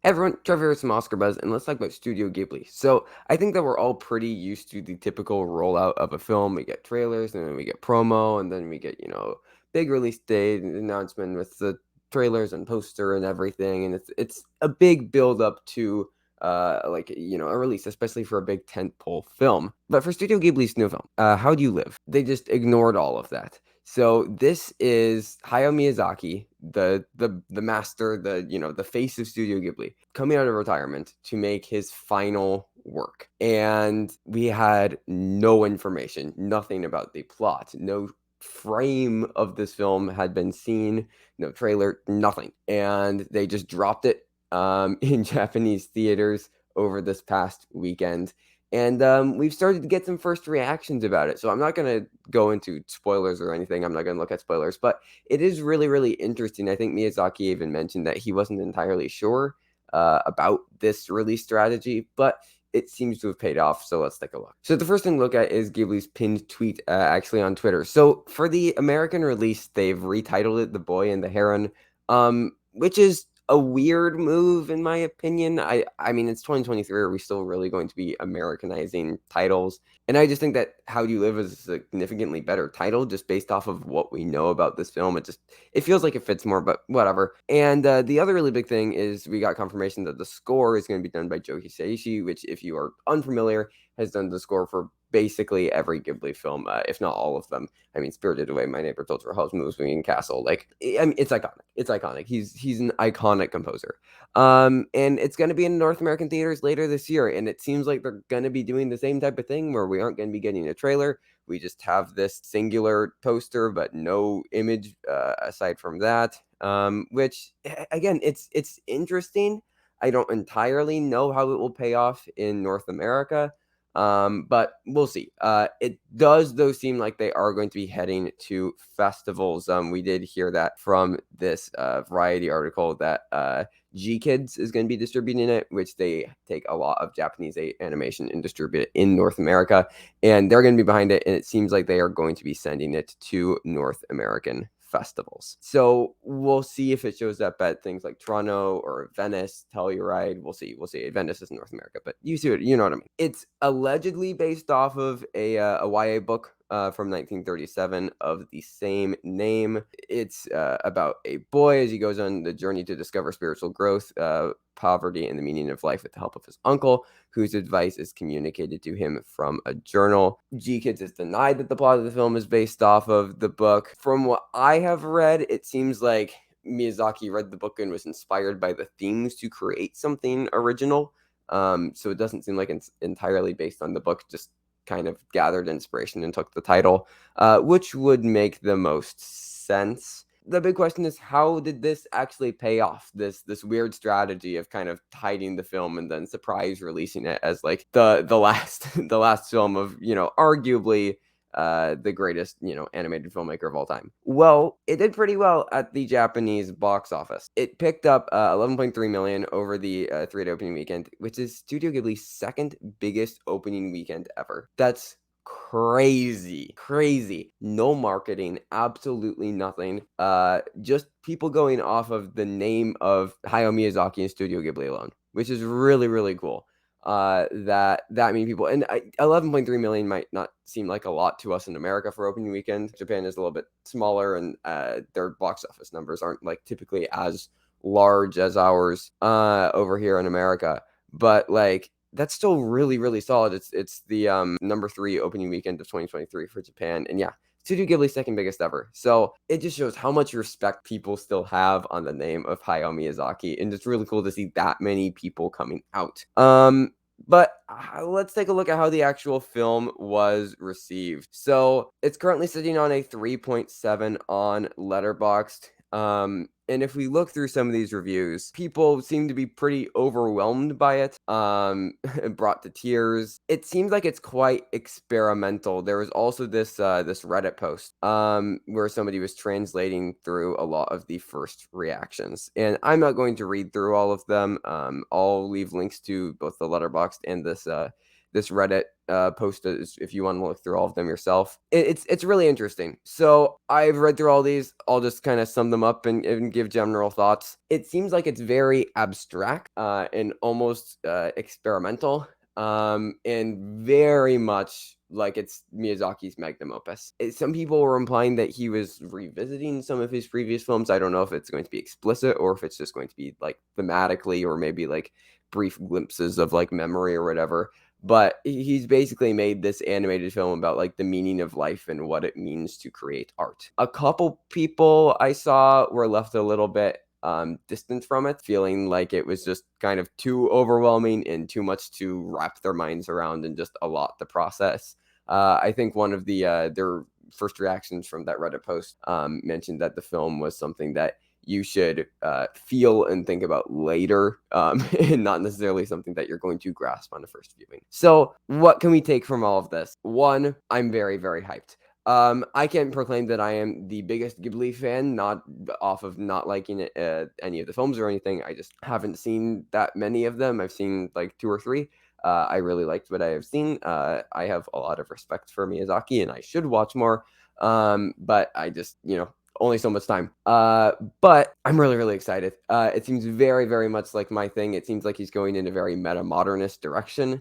Everyone, Trevor here with some Oscar buzz, and let's talk about Studio Ghibli. So I think that we're all pretty used to the typical rollout of a film. We get trailers, and then we get promo, and then we get, big release date and announcement with the trailers and poster and everything. And it's a big build up to a release, especially for a big tentpole film. But for Studio Ghibli's new film, How Do You Live? They just ignored all of that. So this is Hayao Miyazaki, the master, the face of Studio Ghibli, coming out of retirement to make his final work. And we had no information, nothing about the plot, no frame of this film had been seen, no trailer, nothing. And they just dropped it in Japanese theaters over this past weekend. And we've started to get some first reactions about it. So I'm not going to go into spoilers or anything. I'm not going to look at spoilers, but it is really, really interesting. I think Miyazaki even mentioned that he wasn't entirely sure about this release strategy, but it seems to have paid off. So let's take a look. So the first thing to look at is Ghibli's pinned tweet actually on Twitter. So for the American release, they've retitled it The Boy and the Heron, which is a weird move in my opinion. I mean, it's 2023. Are we still really going to be Americanizing titles? And I just think that How Do You Live is a significantly better title just based off of what we know about this film. It feels like it fits more, but whatever. And the other really big thing is we got confirmation that the score is going to be done by Joe Hisaishi, which, if you are unfamiliar, has done the score for basically every Ghibli film, if not all of them. I mean, Spirited Away, My Neighbor Totoro, Moving Castle. Like, I mean, it's iconic. It's iconic. He's an iconic composer. And it's going to be in North American theaters later this year. And it seems like they're going to be doing the same type of thing where we aren't going to be getting a trailer. We just have this singular poster, but no image aside from that. Which again, it's interesting. I don't entirely know how it will pay off in North America. But we'll see. It does, though, seem like they are going to be heading to festivals. We did hear that from this Variety article that G Kids is going to be distributing it, which they take a lot of Japanese animation and distribute it in North America, and they're going to be behind it. And it seems like they are going to be sending it to North American festivals. So we'll see if it shows up at things like Toronto or Venice, Telluride. We'll see. Venice is North America, but you see it. You know what I mean. It's allegedly based off of a YA book from 1937 of the same name. It's about a boy as he goes on the journey to discover spiritual growth, poverty, and the meaning of life with the help of his uncle, whose advice is communicated to him from a journal. G-Kids has denied that the plot of the film is based off of the book. From what I have read, it seems like Miyazaki read the book and was inspired by the themes to create something original. So it doesn't seem like it's entirely based on the book, just kind of gathered inspiration and took the title, which would make the most sense. The big question is, how did this actually pay off? This weird strategy of kind of hiding the film and then surprise releasing it as like the last the last film of arguably the greatest animated filmmaker of all time. Well, it did pretty well at the Japanese box office. It picked up 11.3 million over the 3-day opening weekend, which is Studio Ghibli's second biggest opening weekend ever. That's crazy. No marketing, absolutely nothing. Just people going off of the name of Hayao Miyazaki and Studio Ghibli alone, which is really cool. That many people, and 11.3 million might not seem like a lot to us in America for opening weekend. Japan is a little bit smaller, and their box office numbers aren't like typically as large as ours over here in America. But like, that's still really solid. It's the number 3 opening weekend of 2023 for Japan, and yeah, Studio Ghibli's second biggest ever. So it just shows how much respect people still have on the name of Hayao Miyazaki, and it's really cool to see that many people coming out. But let's take a look at how the actual film was received. So it's currently sitting on a 3.7 on Letterboxd. And if we look through some of these reviews, people seem to be pretty overwhelmed by it, brought to tears. It seems like it's quite experimental. There was also this Reddit post where somebody was translating through a lot of the first reactions. And I'm not going to read through all of them. I'll leave links to both the Letterboxd and this Reddit post if you want to look through all of them yourself. It's really interesting. So I've read through all these. I'll just kind of sum them up and give general thoughts. It seems like it's very abstract and almost experimental, and very much like it's Miyazaki's magnum opus. Some people were implying that he was revisiting some of his previous films. I don't know if it's going to be explicit or if it's just going to be like thematically or maybe like brief glimpses of like memory or whatever. But he's basically made this animated film about like the meaning of life and what it means to create art. A couple people I saw were left a little bit distant from it, feeling like it was just kind of too overwhelming and too much to wrap their minds around and just a lot to process. I think one of their first reactions from that Reddit post mentioned that the film was something that you should feel and think about later, and not necessarily something that you're going to grasp on the first viewing. So, what can we take from all of this? One, I'm very, very hyped. I can proclaim that I am the biggest Ghibli fan, not off of not liking any of the films or anything. I just haven't seen that many of them. I've seen like 2 or 3. I really liked what I have seen. I have a lot of respect for Miyazaki, and I should watch more. But I just, only so much time. But I'm really, really excited. It seems very, very much like my thing. It seems like he's going in a very meta modernist direction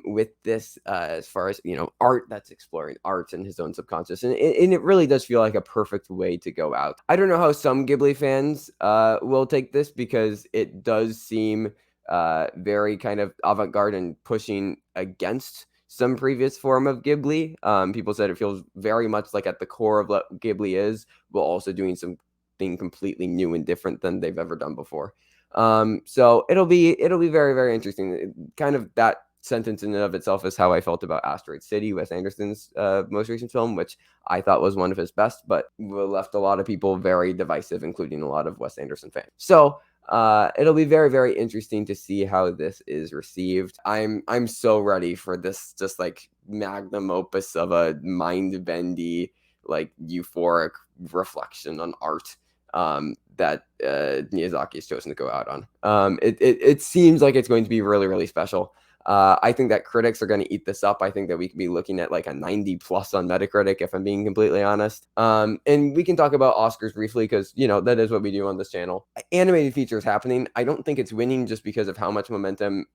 with this, as far as, art that's exploring art and his own subconscious. And it really does feel like a perfect way to go out. I don't know how some Ghibli fans will take this because it does seem very kind of avant-garde and pushing against some previous form of Ghibli. People said it feels very much like at the core of what Ghibli is, while also doing something completely new and different than they've ever done before. So it'll be very, very interesting. Kind of that sentence in and of itself is how I felt about Asteroid City, Wes Anderson's most recent film, which I thought was one of his best, but left a lot of people very divisive, including a lot of Wes Anderson fans. So it'll be very, very interesting to see how this is received. I'm so ready for this, just like magnum opus of a mind bendy, like euphoric reflection on art that Miyazaki has chosen to go out on. It seems like it's going to be really, really special. I think that critics are going to eat this up. I think that we could be looking at like a 90 plus on Metacritic, if I'm being completely honest. And we can talk about Oscars briefly because, that is what we do on this channel. Animated feature is happening. I don't think it's winning just because of how much momentum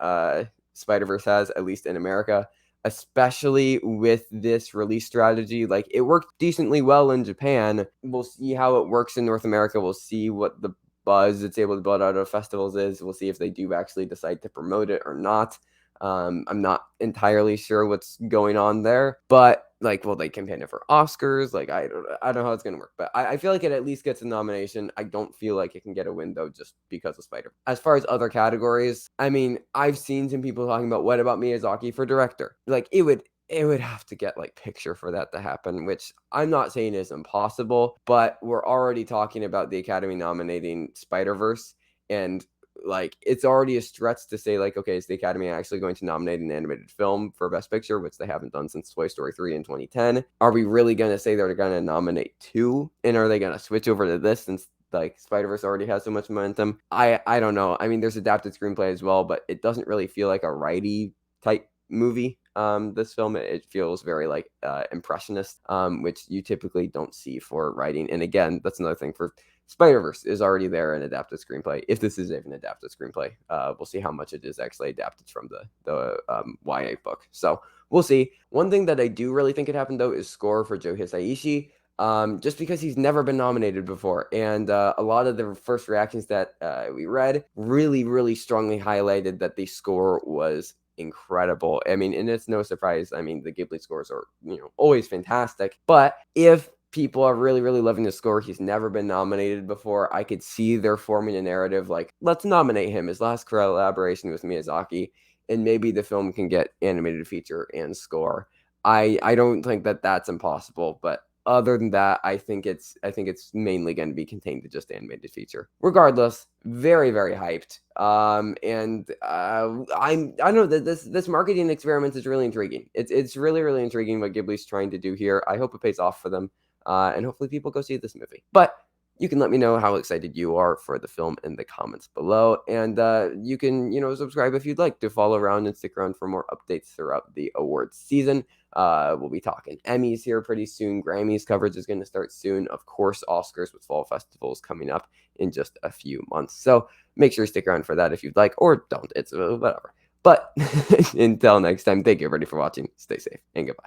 Spider-Verse has, at least in America, especially with this release strategy. Like, it worked decently well in Japan. We'll see how it works in North America. We'll see what the buzz it's able to build out of festivals is. We'll see if they do actually decide to promote it or not. I'm not entirely sure what's going on there, but like, will they campaign it for Oscars? Like, I don't know how it's gonna work, but I feel like it at least gets a nomination. I don't feel like it can get a win though, just because of Spider. As far as other categories, I mean, I've seen some people talking about what about Miyazaki for director? Like, it would have to get like picture for that to happen, which I'm not saying is impossible, but we're already talking about the Academy nominating Spider-Verse, and like, it's already a stretch to say like, okay, is the Academy actually going to nominate an animated film for Best Picture, which they haven't done since Toy Story 3 in 2010? Are we really going to say they're going to nominate 2, and are they going to switch over to this since like Spider-Verse already has so much momentum? I don't know. I mean, there's adapted screenplay as well, but it doesn't really feel like a righty type movie. This film, it feels very like impressionist, which you typically don't see for writing. And again, that's another thing for Spider-Verse is already there in adapted screenplay. If this is even adapted screenplay, we'll see how much it is actually adapted from the YA book. So we'll see. One thing that I do really think could happen though is score for Joe Hisaishi. Just because he's never been nominated before, and a lot of the first reactions that we read really, really strongly highlighted that the score was incredible. I mean, and it's no surprise. I mean, the Ghibli scores are, always fantastic. But if people are really, really loving the score, he's never been nominated before, I could see they're forming a narrative like, let's nominate him. His last collaboration with Miyazaki, and maybe the film can get animated feature and score. I don't think that that's impossible, but other than that, I think it's mainly going to be contained to just animated feature. Regardless, very, very hyped. And I don't know that this marketing experiment is really intriguing. It's really, really intriguing what Ghibli's trying to do here. I hope it pays off for them, and hopefully people go see this movie. But You can let me know how excited you are for the film in the comments below, and you can, subscribe if you'd like to follow around and stick around for more updates throughout the awards season. We'll be talking Emmys here pretty soon. Grammys coverage is going to start soon. Of course, Oscars with fall festivals coming up in just a few months. So make sure to stick around for that if you'd like, or don't. It's whatever. But until next time, thank you everybody for watching. Stay safe and goodbye.